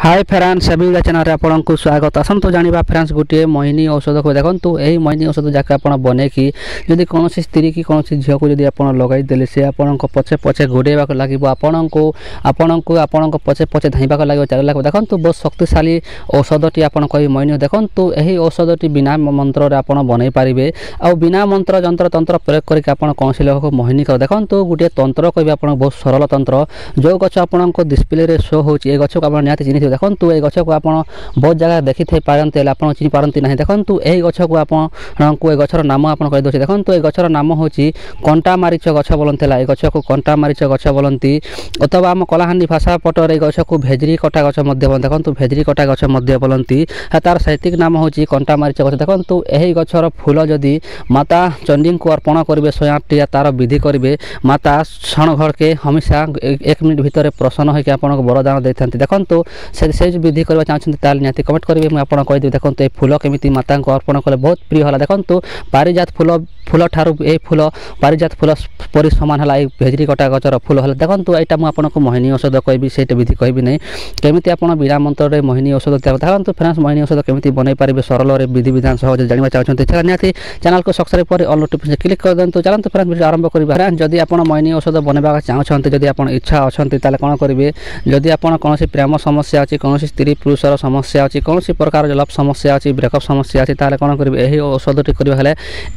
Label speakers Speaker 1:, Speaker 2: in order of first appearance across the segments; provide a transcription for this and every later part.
Speaker 1: Hi friends सभी channel आपन को स्वागत। आसतु जाना फ्रेंड्स गोटे मोहिनी औषध को देखो। यही मोहिनी औषध जैक आप बन कि जदि कौन स्त्री की कौन झील को जब आप लगेदेले सी आपण पछे पछे गोड़ेवा लगे आपण को पछे पछे धाइबा लगे चलने देखो। बहुत शक्तिशाली औषधटी आपन कह मोहिनी देखो। यही औषधटी बिना मंत्र आप बनई पारे आ बिना मंत्र जंत्र तंत्र प्रयोग करके कौन लोक मोहिनी कर देखो। गोटे तंत्र कह आप बहुत सरल तंत्र जो गच आपण डिस्प्ले शो हो गच को आप निहत चिन्ह देखो। ये गच को आप बहुत जगह देखी थे पारती आप चिन्ह पारती ना देखो। यही गच को आपको ये गचर नाम आप कहीदे देखो। ये गचर नाम हूँ कंटा मारीच गच बोलते ये गच को कंटा मारीच गच बोलती अथवा आम कलाहांडी भाषा पटर ये गच को भेजरी कटा गच देखो। भेजरी कटा गच बोलती तार सैतिक नाम हूँ कंटा मारीच गच देखो। यही गचर फूल जदि माता चंडी को अर्पण करेंगे 108 तार विधि करेंगे माता क्षण घर के हमेशा 1 मिनट भितर प्रसन्न होकर आपको वरदान दे था देखो। से विधि करवा चाहते निहत कमेंट करेंगे मुझे कहीदेवी देखो। ये फूल केमी माता को अर्पण कले बहुत प्रिय है देखो। पारिजात फूल ठारू ए फूल पारिजात फूल परि सामान है भेजरी कटा गचर फूल है देखो। यहाँ मुझे मोहिनी औषध कहि से विधि कहि नहीं केमी आप बिना मंत्र मोहिनी औषध देखो। फ्रेंड्स मोहिनी औषध केमी बनई पारे सरल विधि विधान सहज जानवा चाहते निहत चैनल को सब्सक्राइब कर ऑल नोटिफिकेशन क्लिक कर दिखाँ। चलते फ्रेंड्स वीडियो आरंभ करा। जदि आप मोहिनी औषध बनवा चाहते जदि आप इच्छा अच्छा कौन करेंगे जदि आप कौन प्रेम समस्या अच्छी कौन स्त्री पुरुषर समस्या अच्छी कौन प्रकार लव समस्या अच्छी ब्रेकअप समस्या अच्छी कौन करेंगे यही औषधटी करेंगे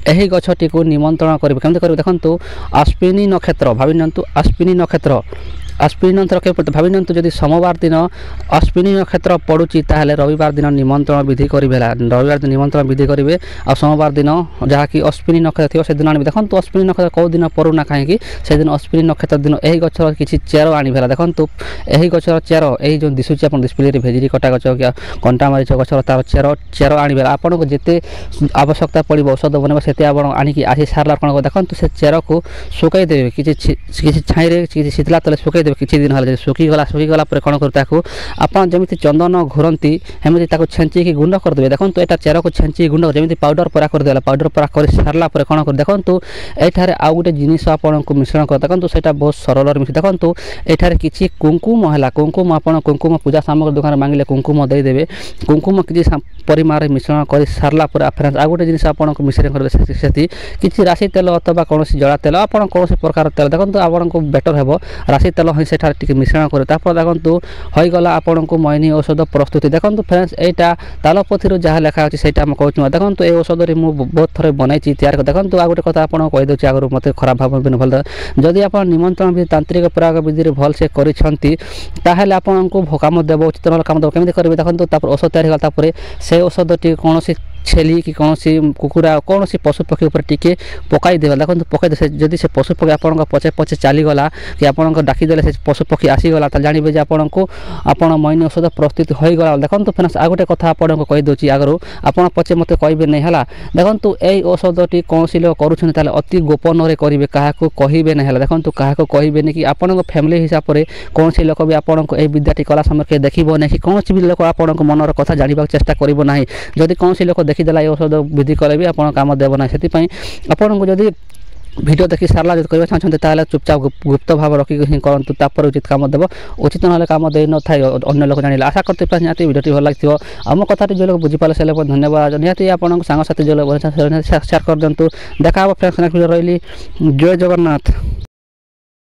Speaker 1: यही गछटी को निमंत्रण करेंगे केमती करेंगे देखो। अश्विनी नक्षत्र भावी अश्विनी नक्षत्र अश्विनी नक्षत्र के भावी जदि सोमवार दिन अश्विनी नक्षत्र पड़ुची ताहले रविवार दिन निमंत्रण विधि करेंगे रविवार दिन निमंत्रण विधि करेंगे और सोमवार दिन जहाँकि अश्विनी नक्षत्र थी से दिन आने देखो। अश्विनी नक्षत्र कौ दिन पड़ूना कहीं से दिन अश्विनी नक्षत्र दिन यही गचर किसी चेर आने देखो। यही गचर चेर यही जो दिशुची आप डिस्प्ले भेजरी कटा गच कंटा मारीच गचर तार चेर आने आपको जिते आवश्यकता पड़ो औषध बनवा से आणिकी आसी सारा कौन देखो। से चेर को सुखई देवे किसी छाई किसी शीतला तले सुखई किसी दिन है सुखीगला कौन कर आप जमी चंदन घूरती एमती छेची गुंड करदे देखो। यहाँ चेर को छेची गुंड जमी पाउडर परा करदे पाउडर परा कर सारा कौन कर देखो। ये आउ गोटे जिनिस आपको मिश्रण कर देखो। से बहुत सरल मिश्र देखो। ये किसी कुंकुम है कुंकुम आप कुंकुम पूजा सामग्री दुकान मांगे कुंकुम देदेवे कुंकुम किसी परिमाण मिश्रण कर सारा फ्रेंड्स आउ गोटे जिनिस आपको मिश्रण करेंगे किसी राशि तेल अथवा कौन जड़ा तेल आप कौन प्रकार तेल देखो आपको बेटर हे राशि तेल ही से मिश्रण करे देखो होगला आपन को मोहिनी औषध प्रस्तुति देखो। फ्रेंड्स यहाँ तालपथी जहाँ लिखा अच्छे से कहूँ देखो। ये औषध मुझे बहुत थर बनई तैयार देखो। आ गोटे कथा आपको कहीदे आगुरी मत खराब भाव भल जदि आप निमंत्रण भी तांत्रिक प्रयोग विधि भल से कर आपको काम देव उचित ना काम देव केमी करेंगे देखो। औषध तैयार से औषधटी कौन छेली कि कौन कुकुड़ा कौन पशु पक्षी उपर टिके पकई देवा देखो। पकई दे जदि से पशु पक्षी आपन पछे पछे चलीगला कि आपन डाकीदे से पशु पक्षी आसीगला जानवे जे आपन को मोहिनी औषध प्रस्तुत होगला देखो। फ्रेंड्स आ गोटे कथा आपको कहीदे आगु आप पचे मत कहे नहीं है देखो। यही औषधटी कौन लोग करुँच अति गोपन करेंगे क्या कहे नहीं देखो। क्या कहे कि आपण फैमिली हिसाब से कौन लोक भी आपको यही विद्याटी कला समय देखो ना कि कौन भी लोक आप मनर कथा जानवा चेष्टा करना जदि कौन लोक देखीदेला ये औषध विधि कले भी आप काम देव ना से आपको जदि वीडियो देखी सारा जो करवा चाहते चुपचाप गुप्त भाव रखिक करूँ उचित काम देव उचित ना काम दे न था अन्य लोक जान आशा करते निहत वीडियो भल लगे आम कथा जो लोग बुझीपारे से धन्यवाद निहत आपको सांगसाथी जो लोग शेयर कर दिखाँ फ्रेंड्स वीडियो रही जय जगन्नाथ।